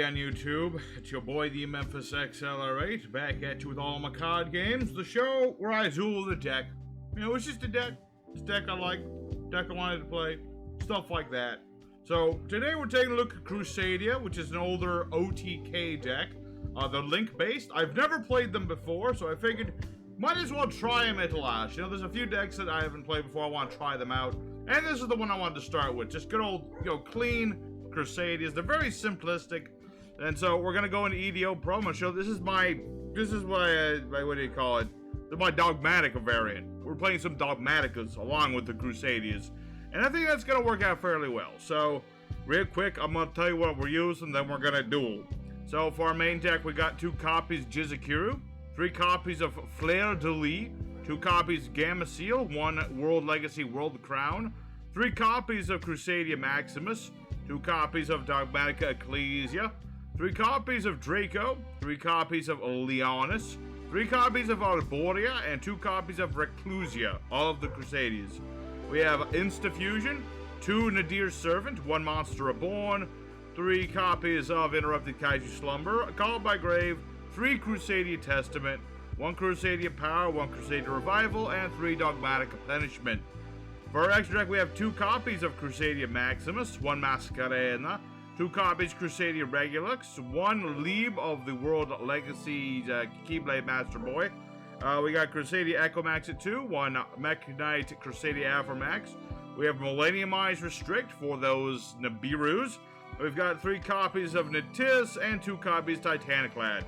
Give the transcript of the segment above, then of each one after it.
again, YouTube. It's your boy, the Memphis XLR8, back at you with all my card games. The show where I duel the deck. You know, it's just a deck. It's a deck I like, deck I wanted to play, stuff like that. So, today we're taking a look at Crusadia, which is an older OTK deck. They're link-based. I've never played them before, so I figured might as well try them at last. You know, there's a few decks that I haven't played before. I want to try them out. And this is the one I wanted to start with. Just good old, you know, clean Crusadias. They're very simplistic. And so we're going to go into Yugioh Pro. I'm going to show, this is my what do you call it? This is my Dogmatika variant. We're playing some Dogmatikas along with the Crusadias. And I think that's going to work out fairly well. So, real quick, I'm going to tell you what we're using, then we're going to duel. So, for our main deck, we got 2 copies Yugioh, 3 copies of Fleur de Lis, 2 copies Gamma Seal, 1 World Legacy World Crown, 3 copies of Crusadia Maximus, 2 copies of Dogmatika Ecclesia, 3 copies of Draco, 3 copies of Leonis, 3 copies of Arborea, and 2 copies of Reclusia, all of the Crusadias. We have Instafusion, 2 Nadir's Servant, 1 Monster Reborn, 3 copies of Interrupted Kaiju Slumber, Called by Grave, 3 Crusadia Testament, 1 Crusadia Power, 1 Crusadia Revival, and 3 Dogmatika Punishment. For our extra deck, we have 2 copies of Crusadia Maximus, 1 Mascarena, 2 copies Crusadia Regulux, 1 Lieb of the World Legacy Keyblade Master Boy. We got Crusadia Echo Max at 2, 1 Mech Knight Crusadia Afromax. We have Millenniumized Restrict for those Nibirus. We've got 3 copies of Natis and 2 copies Titaniclad.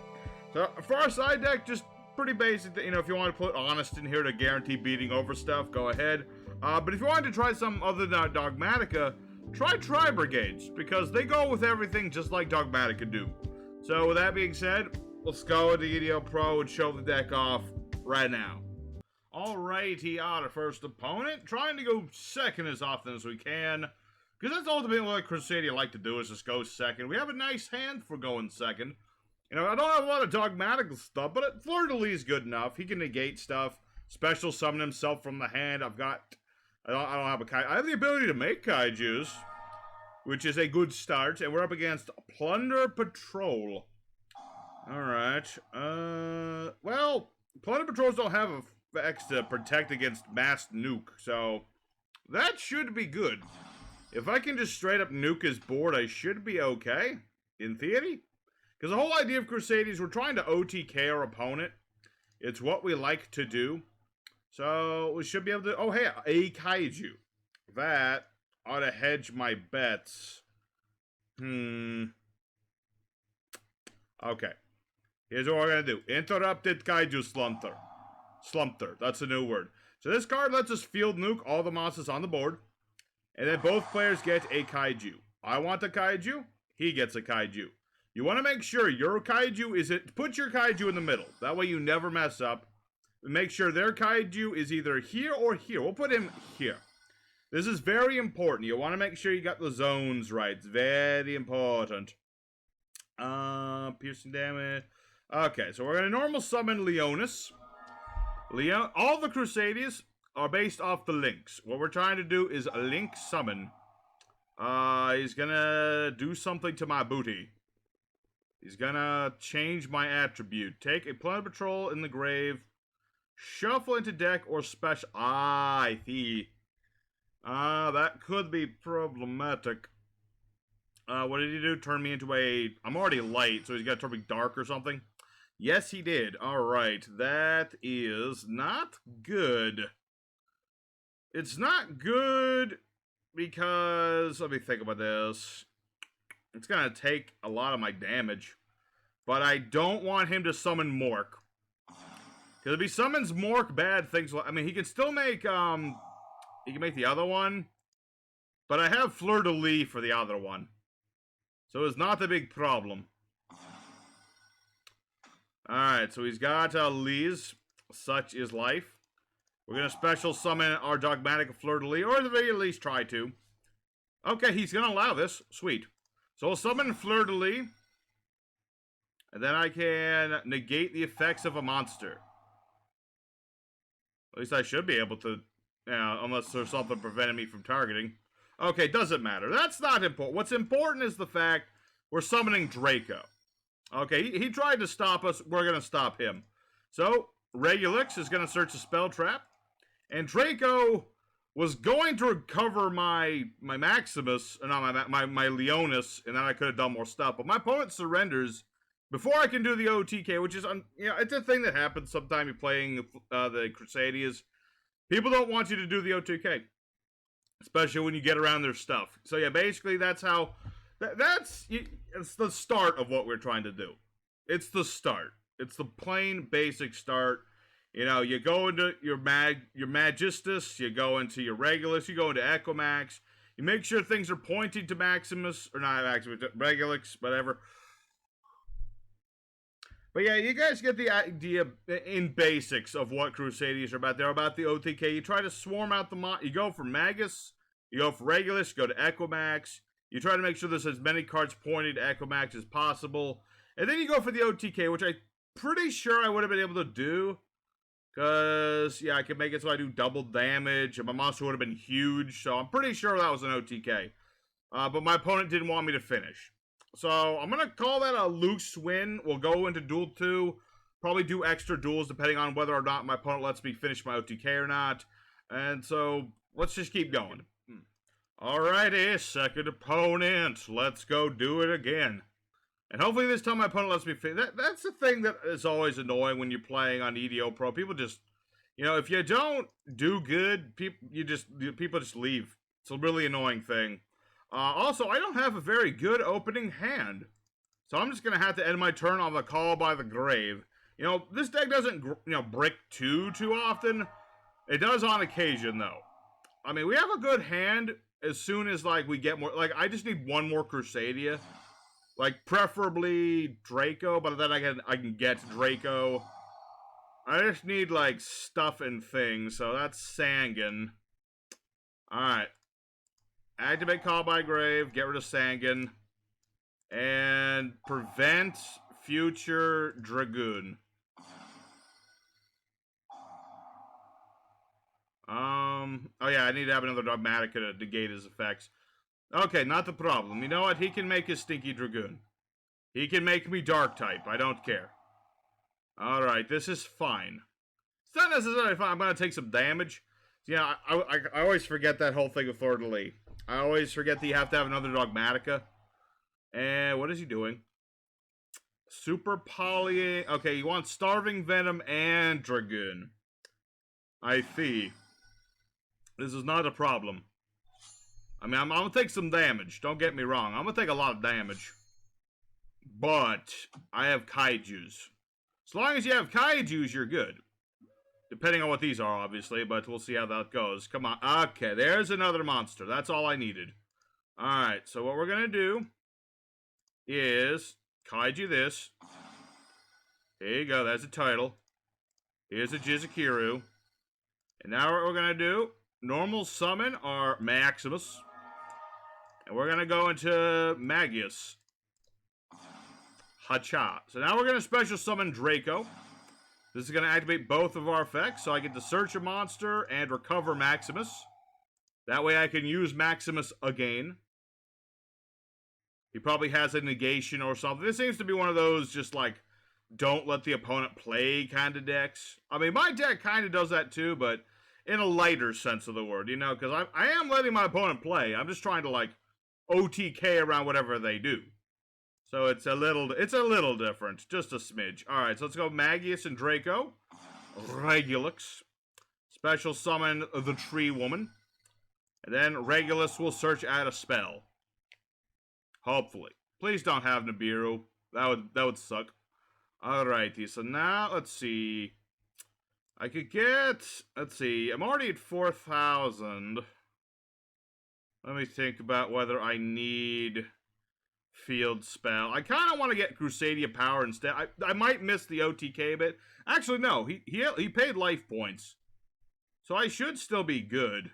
So for our side deck, just pretty basic. You know, if you want to put Honest in here to guarantee beating over stuff, go ahead. But if you wanted to try something other than Dogmatika, try Tri-Brigades, because they go with everything just like Dogmatika do. So with that being said, let's go into Yugioh Pro and show the deck off right now. Alrighty, our first opponent, trying to go second as often as we can, because that's ultimately what Crusadia like to do, is just go second. We have a nice hand for going second. You know, I don't have a lot of Dogmatika stuff, but Fleur de Lis is good enough. He can negate stuff, special summon himself from the hand. I don't have a Kaiju. I have the ability to make Kaijus, which is a good start, and we're up against Plunder Patroll. Alright, well, Plunder Patrols don't have effects to protect against mass nuke, so that should be good. If I can just straight up nuke his board, I should be okay, in theory. Because the whole idea of Crusaders, we're trying to OTK our opponent. It's what we like to do. So, we should be able to... Oh, hey, a Kaiju. That ought to hedge my bets. Okay. Here's what we're going to do. Interrupted Kaiju Slumter. Slumter. That's a new word. So, this card lets us field nuke all the monsters on the board. And then both players get a Kaiju. I want a Kaiju. He gets a Kaiju. You want to make sure your Kaiju is it. Put your Kaiju in the middle. That way you never mess up. Make sure their Kaiju is either here or here. We'll put him here. This is very important. You want to make sure you got the zones right. It's very important. Piercing damage. Okay, so we're going to normal summon Leonis. All the Crusadias are based off the links. What we're trying to do is a link summon. He's going to do something to my booty. He's gonna change my attribute. Take a Plunder Patrol in the grave. Shuffle into deck or special. I see. That could be problematic. What did he do? Turn me into a... I'm already light, so he's got to turn me dark or something? Yes, he did. Alright, that is not good. It's not good because... Let me think about this. It's going to take a lot of my damage. But I don't want him to summon Mork. Because if he summons Mork, bad things will... I mean, he can still make, He can make the other one. But I have Fleur de Lis for the other one. So it's not the big problem. Alright, so he's got Lis. Such is life. We're going to special summon our Dogmatika Fleur de Lis. Or at the very least try to. Okay, he's going to allow this. Sweet. So we'll summon Fleur de Lis, and then I can negate the effects of a monster. At least I should be able to, unless there's something preventing me from targeting. Okay, doesn't matter. That's not important. What's important is the fact we're summoning Draco. Okay, he tried to stop us. We're going to stop him. So, Regulix is going to search the spell trap. And Draco was going to recover my Maximus, or not my Leonis, and then I could have done more stuff. But my opponent surrenders before I can do the OTK, which is, it's a thing that happens sometime you're playing the Crusadias. People don't want you to do the OTK, especially when you get around their stuff. So yeah, basically that's how, it's the start of what we're trying to do. It's the start. It's the plain basic start. You know, you go into your Magistus, you go into your Regulus, you go into Equimax, you make sure things are pointing to Maximus, or not Maximus, Regulus, whatever. But yeah, you guys get the idea in basics of what Crusadians are about. They're about the OTK. You try to swarm out the you go for Magus, you go for Regulus, you go to Equimax. You try to make sure there's as many cards pointed to Equimax as possible. And then you go for the OTK, which I'm pretty sure I would have been able to do. Because, yeah, I could make it so I do double damage, and my monster would have been huge. So I'm pretty sure that was an OTK. But my opponent didn't want me to finish. So I'm going to call that a loose win. We'll go into Duel 2. Probably do extra duels depending on whether or not my opponent lets me finish my OTK or not. And so let's just keep going. Alrighty, second opponent. Let's go do it again. And hopefully this time my opponent lets me finish. That's the thing that is always annoying when you're playing on EDO Pro. People just, if you don't do good, people just leave. It's a really annoying thing. Also, I don't have a very good opening hand. So I'm just going to have to end my turn on the Call by the Grave. This deck doesn't, brick too often. It does on occasion, though. I mean, we have a good hand as soon as, we get more. I just need one more Crusadia. Preferably Draco, but then I can get Draco. I just need, stuff and things, so that's Sangan. Alright. Activate Call by Grave, get rid of Sangan, and prevent future Dragoon. Oh yeah, I need to have another Dogmatika to negate his effects. Okay, not the problem. You know what? He can make his Stinky Dragoon. He can make me Dark type. I don't care. Alright, this is fine. It's not necessarily fine. I'm going to take some damage. Yeah, I always forget that whole thing with Fleur de Lis. I always forget that you have to have another Dogmatika. And what is he doing? Super Poly. Okay, you want Starving Venom and Dragoon. I see. This is not a problem. I mean, I'm going to take some damage. Don't get me wrong. I'm going to take a lot of damage. But I have Kaijus. As long as you have Kaijus, you're good. Depending on what these are, obviously, but we'll see how that goes. Come on. Okay, there's another monster. That's all I needed. Alright, so what we're going to do is Kaiju this. There you go, that's the title. Here's a Jizukiru. And now what we're going to do, normal summon our Maximus. And we're going to go into Magius. Hacha. So now we're going to special summon Draco. This is going to activate both of our effects, so I get to search a monster and recover Maximus. That way I can use Maximus again. He probably has a negation or something. This seems to be one of those just don't let the opponent play kind of decks. I mean, my deck kind of does that too, but in a lighter sense of the word, because I am letting my opponent play. I'm just trying to OTK around whatever they do. So it's a little different, just a smidge. All right, so let's go Magius and Draco. Regulus. Special summon the Tree Woman. And then Regulus will search out a spell. Hopefully. Please don't have Nibiru. That would suck. Alrighty, so now, let's see. I could get, let's see, I'm already at 4,000. Let me think about whether I need field spell. I kind of want to get Crusadia power instead. I might miss the OTK a bit. Actually, no. He paid life points. So I should still be good.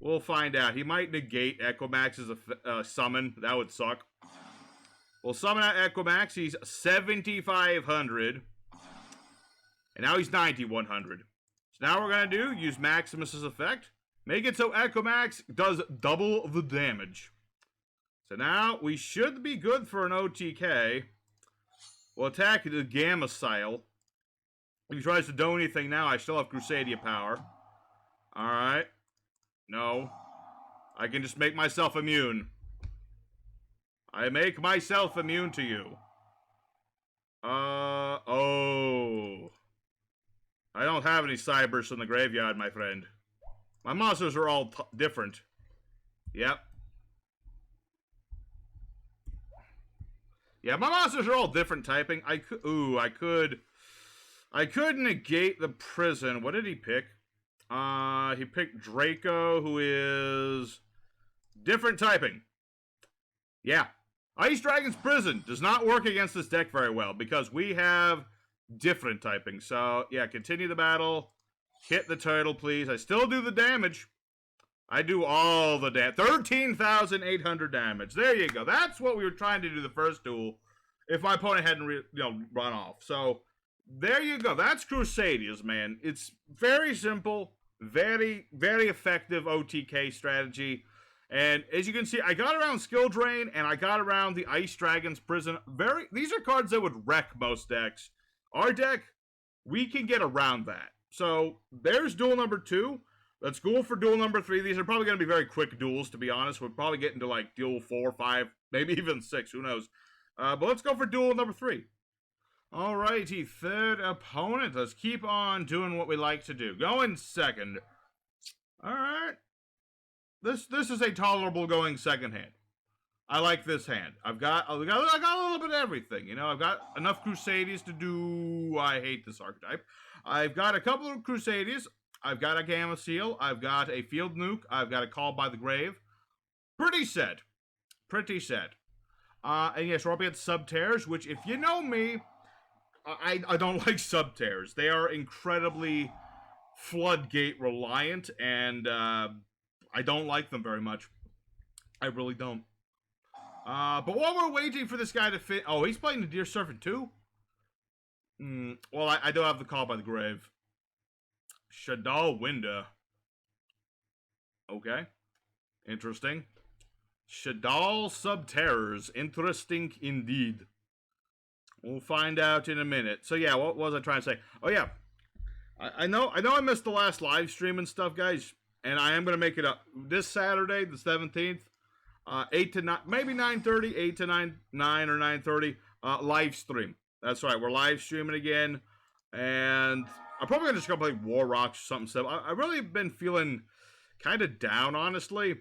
We'll find out. He might negate Equimax as a summon. That would suck. We'll summon out Equimax. He's 7,500. And now he's 9,100. So now we're going to use Maximus's effect. Make it so Equimax does double the damage. So now we should be good for an OTK. We'll attack the Gamma Sile. If he tries to do anything now, I still have Crusadia power. Alright. No. I can just make myself immune. I make myself immune to you. Oh. I don't have any Cybers in the graveyard, my friend. My monsters are all different. Yep. Yeah, my monsters are all different typing. I could negate the prison. What did he pick? He picked Draco, who is different typing. Yeah. Ice Dragon's Prison does not work against this deck very well because we have different typing. So, yeah, continue the battle. Hit the turtle, please. I still do the damage. I do all the damage. 13,800 damage. There you go. That's what we were trying to do the first duel if my opponent hadn't run off. So, there you go. That's Crusaders, man. It's very simple, very, very effective OTK strategy. And as you can see, I got around Skill Drain, and I got around the Ice Dragon's Prison. These are cards that would wreck most decks. Our deck, we can get around that. So, there's duel number 2. Let's go for duel number 3. These are probably going to be very quick duels, to be honest. We'll probably get into, like, duel 4, 5, maybe even 6. Who knows? But let's go for duel number 3. Alrighty, third opponent. Let's keep on doing what we like to do. Going second. Alright. This is a tolerable going second hand. I like this hand. I got a little bit of everything. You know, I've got enough Crusaders to do... I hate this archetype. I've got a couple of Crusaders. I've got a Gamma Seal. I've got a Field Nuke. I've got a Call by the Grave. Pretty set. Pretty set. And yes, we're up against Subterrors, which, if you know me, I don't like Subterrors. They are incredibly floodgate reliant, and I don't like them very much. I really don't. But while we're waiting for this guy to fit... Oh, he's playing the Deer Serpent too? Well, I do have the Call by the Grave. Shadal Winda. Okay. Interesting. Shadal Subterrors. Interesting indeed. We'll find out in a minute. So yeah, what was I trying to say? Oh yeah. I know I missed the last live stream and stuff, guys. And I am going to make it up this Saturday, the 17th. 8 to 9, maybe 9:30, 8 to 9 or 9:30, live stream. That's right, we're live streaming again, and I'm probably gonna just go play War Rocks or something simple. I really been feeling kind of down, honestly.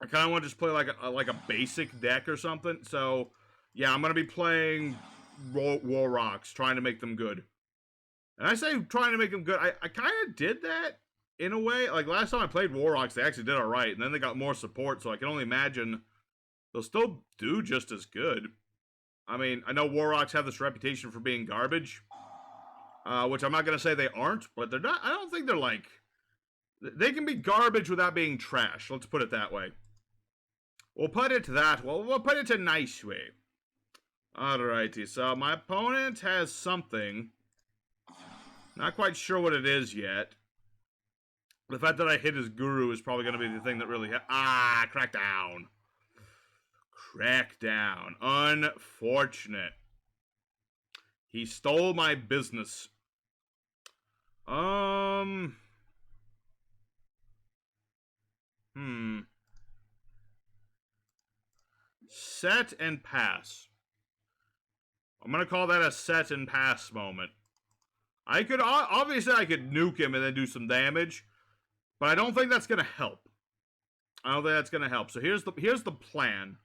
I kind of want to just play like a basic deck or something. So yeah, I'm gonna be playing War Rocks, trying to make them good. And I say trying to make them good. I kind of did that. In a way, like last time I played War Rocks, they actually did alright, and then they got more support, so I can only imagine they'll still do just as good. I mean, I know War Rocks have this reputation for being garbage, which I'm not going to say they aren't, but they're not, I don't think they're like, they can be garbage without being trash, let's put it that way. We'll put it we'll put it a nice way. Alrighty, so my opponent has something, not quite sure what it is yet. The fact that I hit his Guru is probably going to be the thing that really... Crackdown. Crackdown. Unfortunate. He stole my business. Set and pass. I'm going to call that a set and pass moment. Obviously I could nuke him and then do some damage. But I don't think that's going to help. I don't think that's going to help. So here's the plan.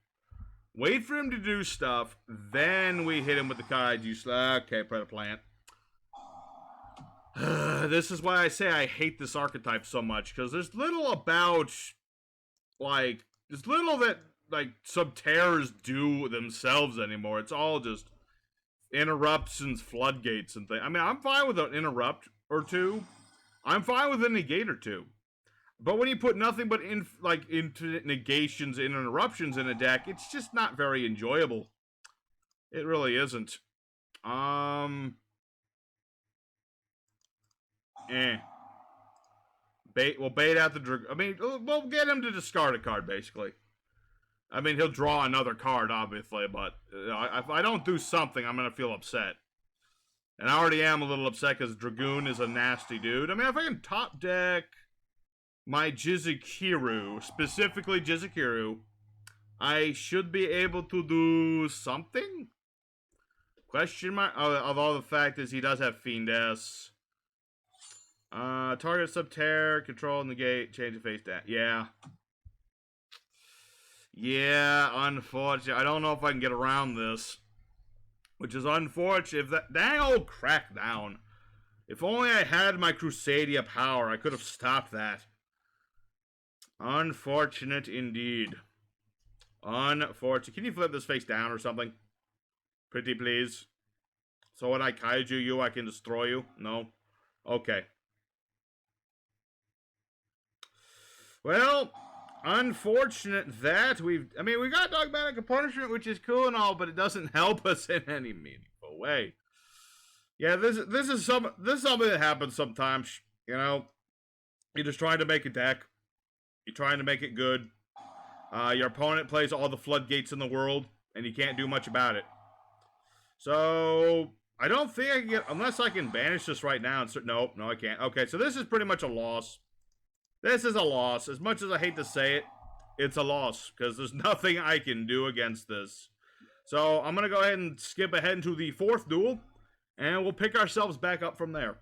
Wait for him to do stuff. Then we hit him with the Kaiju. Okay, Plant. This is why I say I hate this archetype so much. Because there's little about... Like... There's little that, like, Subterrors do themselves anymore. It's all just... Interruptions, floodgates, and things. I mean, I'm fine with an interrupt or two. I'm fine with a negate or two. But when you put nothing but into negations and interruptions in a deck, it's just not very enjoyable. It really isn't. We'll bait out the... I mean, we'll get him to discard a card, basically. I mean, he'll draw another card, obviously, but if I don't do something, I'm going to feel upset. And I already am a little upset because Dragoon is a nasty dude. I mean, if I can top deck my Jizukiru, specifically Jizukiru, I should be able to do something? Question mark? Although the fact is he does have Fiend-S. Target Subterror, control, negate, change the face down. Yeah. Yeah, unfortunately. I don't know if I can get around this. Which is unfortunate. If that dang old crackdown. If only I had my Crusadia power, I could have stopped that. Unfortunate indeed. Unfortunate. Can you flip this face down or something? Pretty please. So when I kaiju you, I can destroy you? No? Okay. Well, unfortunate that we got Dogmatika punishment, which is cool and all, but it doesn't help us in any meaningful way. Yeah, this is something that happens sometimes. You know, you're just trying to make a deck. You're trying to make it good. Your opponent plays all the floodgates in the world, and you can't do much about it. So I don't think I can get, unless I can banish this right now. And no, I can't. Okay, so this is pretty much a loss. This is a loss. As much as I hate to say it, it's a loss because there's nothing I can do against this. So I'm gonna go ahead and skip ahead into the fourth duel, and we'll pick ourselves back up from there.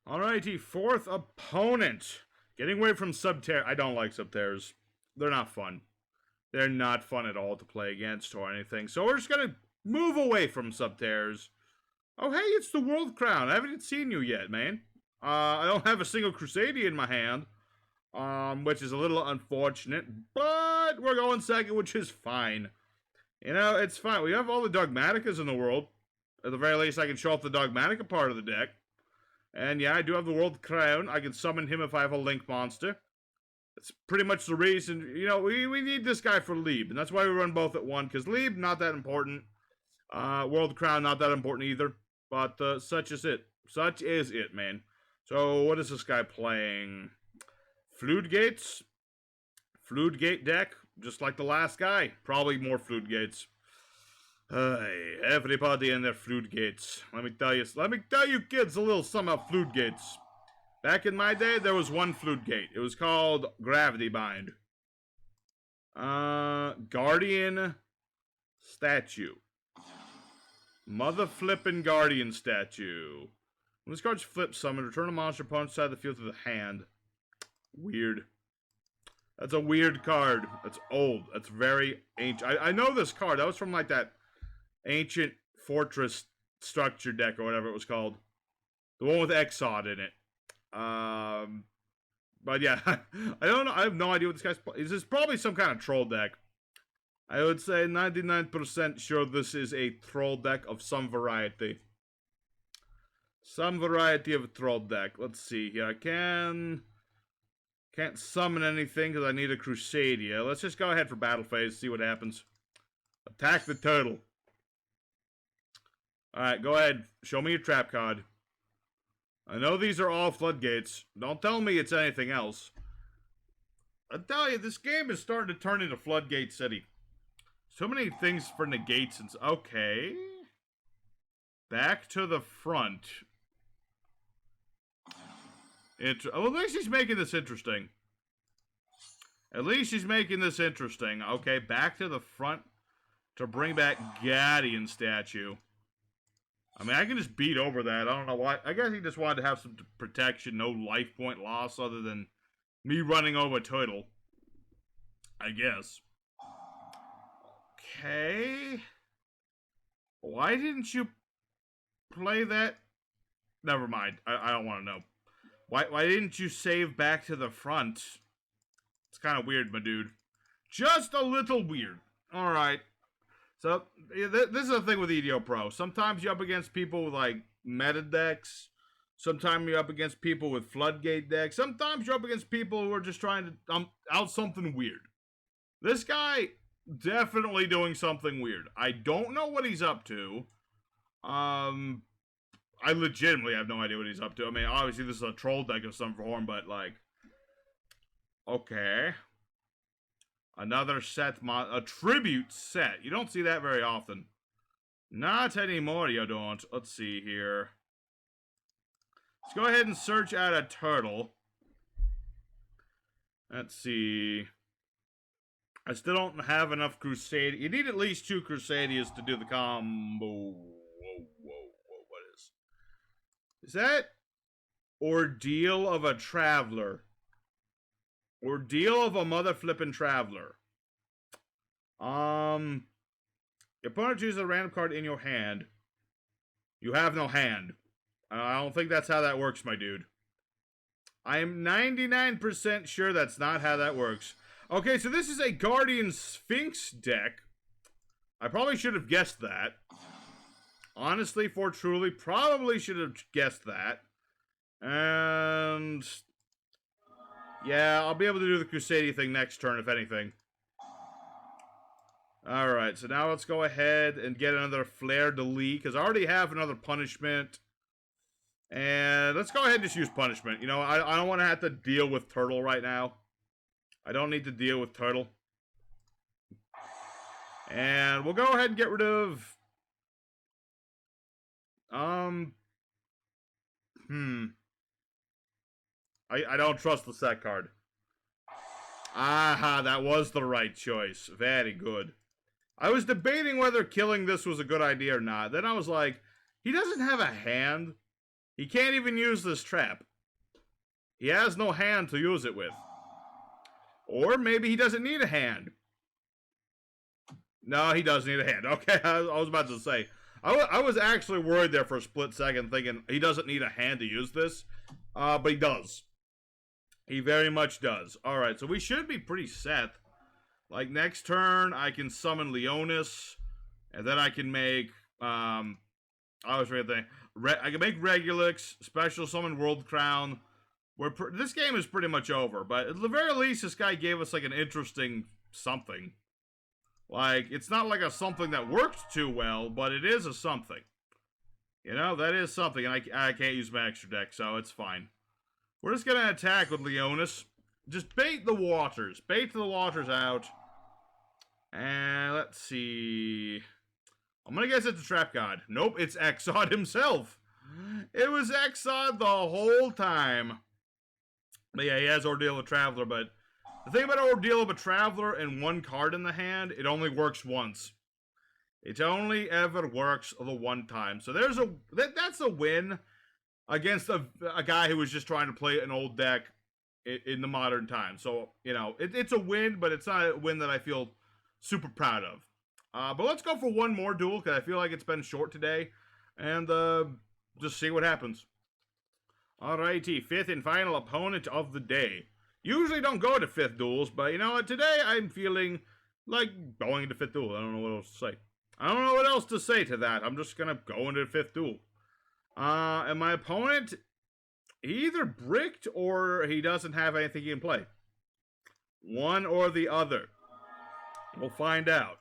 Alrighty, fourth opponent. Getting away from Subterror. I don't like Subterrors. They're not fun. They're not fun at all to play against or anything. So we're just gonna move away from Subterrors. Oh, hey, it's the World Crown. I haven't seen you yet, man. I don't have a single Crusadia in my hand, which is a little unfortunate, but we're going second, which is fine. You know, it's fine. We have all the Dogmatikas in the world. At the very least, I can show off the Dogmatika part of the deck. And yeah, I do have the World Crown. I can summon him if I have a Link monster. That's pretty much the reason. You know, we need this guy for Lieb, and that's why we run both at one, because Lieb, not that important. World Crown, not that important either. But such is it. Such is it, man. So, what is this guy playing? Floodgates? Floodgate deck? Just like the last guy. Probably more Floodgates. Hey, everybody and their Floodgates. Let me tell you kids a little something about Floodgates. Back in my day, there was one Floodgate. It was called Gravity Bind. Guardian Statue. Mother flippin' Guardian Statue. When this card's flip summon, return a monster opponent's side of the field to the hand. Weird. That's a weird card. That's old. That's very ancient. I know this card. That was from like that ancient fortress structure deck or whatever it was called. The one with Exod in it. But yeah, I don't know. I have no idea what this guy's playing. This is probably some kind of troll deck. I would say 99% sure this is a troll deck of some variety. Some variety of a troll deck. Let's see here. I can't summon anything because I need a Crusadia. Let's just go ahead for battle phase, see what happens. Attack the turtle. Alright, go ahead. Show me your trap card. I know these are all floodgates. Don't tell me it's anything else. I tell you, this game is starting to turn into Floodgate City. So many things for negates and... Okay. Back to the front. Well, at least he's making this interesting. At least he's making this interesting. Okay, back to the front to bring back Guardian Statue. I mean, I can just beat over that. I don't know why. I guess he just wanted to have some protection, no life point loss other than me running over Turtle. I guess. Okay. Why didn't you play that? Never mind. I don't want to know. Why didn't you save back to the front? It's kind of weird, my dude. Just a little weird. Alright. So, this is the thing with Yugioh Pro. Sometimes you're up against people with, like, meta decks. Sometimes you're up against people with floodgate decks. Sometimes you're up against people who are just trying to out something weird. This guy, definitely doing something weird. I don't know what he's up to. I legitimately have no idea what he's up to. I mean, obviously this is a troll deck of some form, but, like... Okay. Another set, a tribute set. You don't see that very often. Not anymore, you don't. Let's see here. Let's go ahead and search out a turtle. Let's see. I still don't have enough Crusadia. You need at least 2 Crusadias to do the combo. Whoa, what is? Is that Ordeal of a Traveler? Ordeal of a mother flippin' traveler. Your opponent chooses a random card in your hand. You have no hand. I don't think that's how that works, my dude. I am 99% sure that's not how that works. Okay, so this is a Guardian Sphinx deck. I probably should have guessed that. Honestly, for truly, probably should have guessed that. And yeah, I'll be able to do the Crusadia thing next turn, if anything. Alright, so now let's go ahead and get another Flare de Lis, because I already have another punishment. And let's go ahead and just use punishment. You know, I don't want to have to deal with Turtle right now. I don't need to deal with Turtle. And we'll go ahead and get rid of... I don't trust the set card. Aha, that was the right choice. Very good. I was debating whether killing this was a good idea or not. Then I was like, he doesn't have a hand. He can't even use this trap. He has no hand to use it with. Or maybe he doesn't need a hand. No, he does need a hand. Okay, I was about to say. I was actually worried there for a split second, thinking he doesn't need a hand to use this. But he does. He very much does. Alright, so we should be pretty set. Like, next turn, I can summon Leonis. And then I can make... I was trying to think. I can make Regulix, special summon World Crown. This game is pretty much over, but at the very least, this guy gave us like an interesting something. Like, it's not like a something that worked too well, but it is a something. You know, that is something, and I can't use my extra deck, so it's fine. We're just gonna attack with Leonis. Just bait the waters. Bait the waters out. And let's see... I'm gonna guess it's a Trap God. Nope, it's Exod himself. It was Exod the whole time. But yeah, he has Ordeal of a Traveler, but the thing about Ordeal of a Traveler and 1 card in the hand, it only works once. It only ever works the 1 time. So there's that's a win against a guy who was just trying to play an old deck in the modern time. So, you know, it's a win, but it's not a win that I feel super proud of. But let's go for 1 more duel, because I feel like it's been short today. And just see what happens. Alrighty, 5th and final opponent of the day. Usually don't go to 5th duels, but you know what? Today I'm feeling like going into 5th duel. I don't know what else to say. I don't know what else to say to that. I'm just gonna go into 5th duel. And my opponent, he either bricked or he doesn't have anything he can play. One or the other. We'll find out.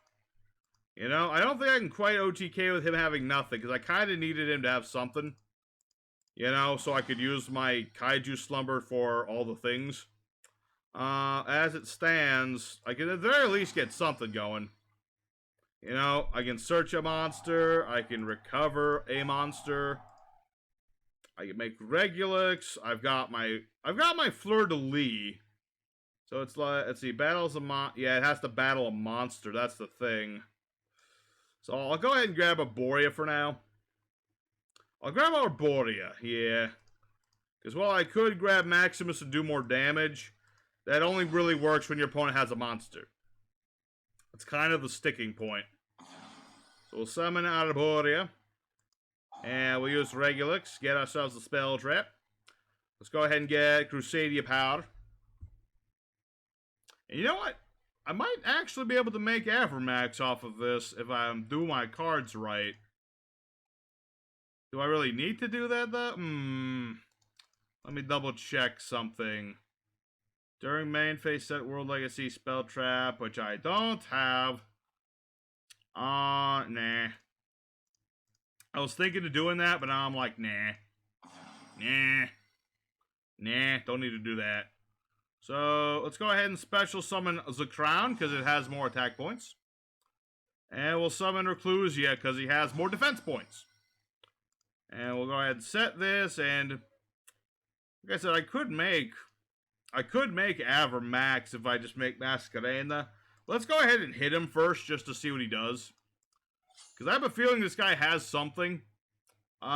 You know, I don't think I can quite OTK with him having nothing, because I kind of needed him to have something. You know, so I could use my Kaiju Slumber for all the things. As it stands, I can at the very least get something going. You know, I can search a monster, I can recover a monster. I can make Regulix. I've got my Fleur de Lis. So it's like, let's see, battles a yeah, it has to battle a monster, that's the thing. So I'll go ahead and grab a Borea for now. I'll grab Arborea, yeah. Because while I could grab Maximus to do more damage, that only really works when your opponent has a monster. It's kind of the sticking point. So we'll summon Arborea. And we'll use Regulix, get ourselves a spell trap. Let's go ahead and get Crusadia power. And you know what? I might actually be able to make Avermax off of this if I do my cards right. Do I really need to do that, though? Let me double check something. During main phase, set World Legacy spell trap, which I don't have. Nah. I was thinking of doing that, but now I'm like, nah. Nah, don't need to do that. So let's go ahead and special summon the Crown because it has more attack points. And we'll summon Crusadia because he has more defense points. And we'll go ahead and set this, and like I said, I could make Avermax if I just make Masquerena. Let's go ahead and hit him first just to see what he does. Because I have a feeling this guy has something.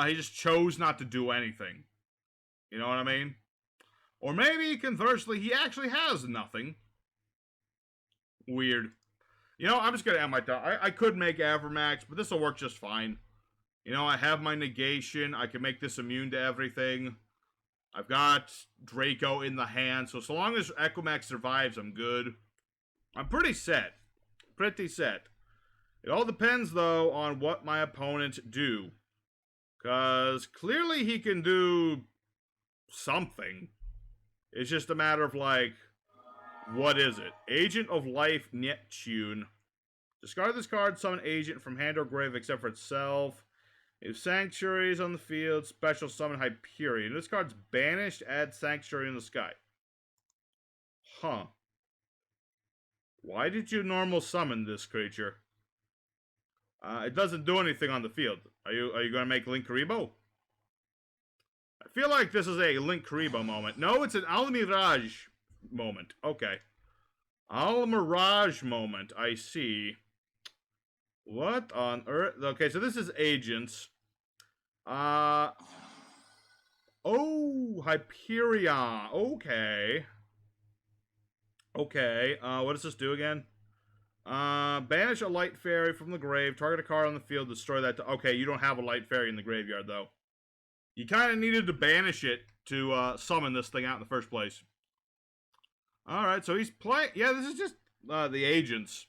He just chose not to do anything. You know what I mean? Or maybe, conversely, he actually has nothing. Weird. You know, I'm just going to end my thought. I could make Avermax, but this will work just fine. You know, I have my negation. I can make this immune to everything. I've got Draco in the hand, so long as Equimax survives, I'm good. I'm pretty set. Pretty set. It all depends, though, on what my opponent do. Because clearly he can do something. It's just a matter of, like, what is it? Agent of Life, Neptune. Discard this card, summon Agent from hand or grave except for itself. If Sanctuary is on the field, special summon Hyperion. This card's banished, add Sanctuary in the sky. Huh. Why did you normal summon this creature? It doesn't do anything on the field. Are you going to make Link Karibo? I feel like this is a Link Karibo moment. No, it's an Almirage moment. Okay. Almirage moment. I see. What on earth? Okay, so this is Agents. Oh, Hyperion. Okay. Okay, what does this do again? Banish a light fairy from the grave. Target a card on the field. Destroy that. Okay, you don't have a light fairy in the graveyard, though. You kind of needed to banish it to summon this thing out in the first place. Alright, so he's playing... Yeah, this is just the Agents.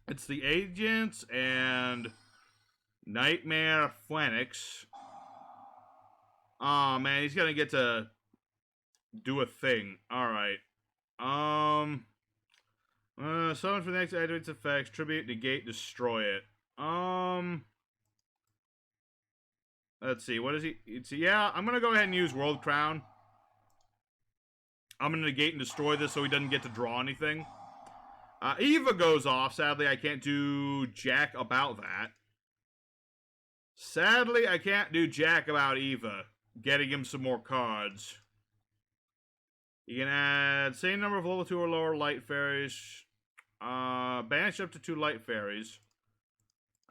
It's the Agents and Nightmare Phoenix. Oh man, he's gonna get to do a thing. Alright. Summon for the next activates effects, tribute, negate, destroy it. Let's see, what is he? Yeah, I'm gonna go ahead and use World Crown. I'm gonna negate and destroy this so he doesn't get to draw anything. Eva goes off. Sadly, I can't do jack about that. Sadly, I can't do jack about Eva. Getting him some more cards. You can add same number of level 2 or lower light fairies. Banish up to 2 light fairies.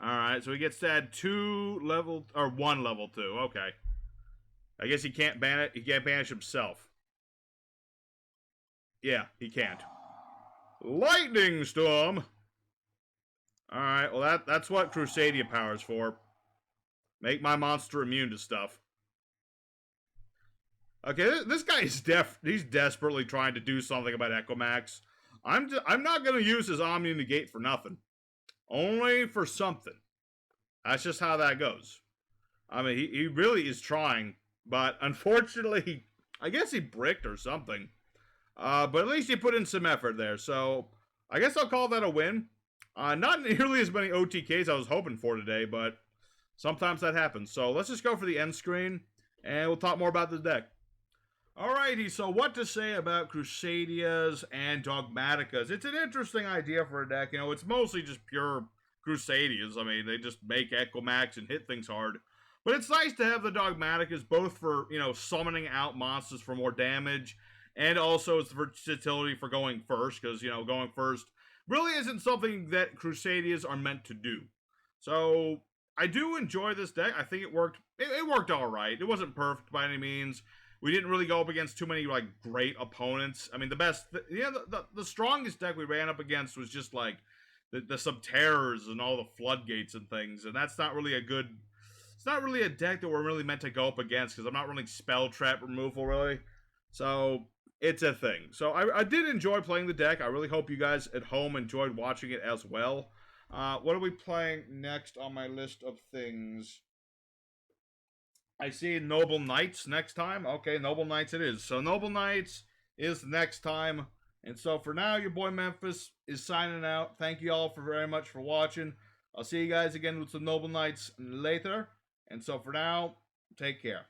Alright, so he gets to add 1 level 2. Okay. I guess he can't ban it. He can't banish himself. Yeah, he can't. Lightning Storm! Alright, well that's what Crusadia power's for. Make my monster immune to stuff. Okay, this guy is he's desperately trying to do something about Equimax. I'm not gonna use his Omni Negate for nothing. Only for something. That's just how that goes. I mean, he really is trying, but unfortunately, I guess he bricked or something. But at least he put in some effort there, so I guess I'll call that a win. Not nearly as many OTKs I was hoping for today, but sometimes that happens. So let's just go for the end screen, and we'll talk more about the deck. Alrighty, so what to say about Crusadias and Dogmatikas? It's an interesting idea for a deck. You know, it's mostly just pure Crusadias. I mean, they just make Equimax and hit things hard. But it's nice to have the Dogmatikas both for, you know, summoning out monsters for more damage, and also it's the versatility for going first, because, you know, going first really isn't something that Crusadias are meant to do. So, I do enjoy this deck. I think it worked. It worked alright. It wasn't perfect by any means. We didn't really go up against too many, like, great opponents. I mean, the strongest deck we ran up against was just, like, the Subterrors and all the Floodgates and things. And that's not really it's not really a deck that we're really meant to go up against, because I'm not running Spell Trap removal, really. So, it's a thing. So, I did enjoy playing the deck. I really hope you guys at home enjoyed watching it as well. What are we playing next on my list of things? I see Noble Knights next time. Okay, Noble Knights it is. So Noble Knights is next time. And so for now, your boy Memphis is signing out. Thank you all very much for watching. I'll see you guys again with some Noble Knights later. And so for now, take care.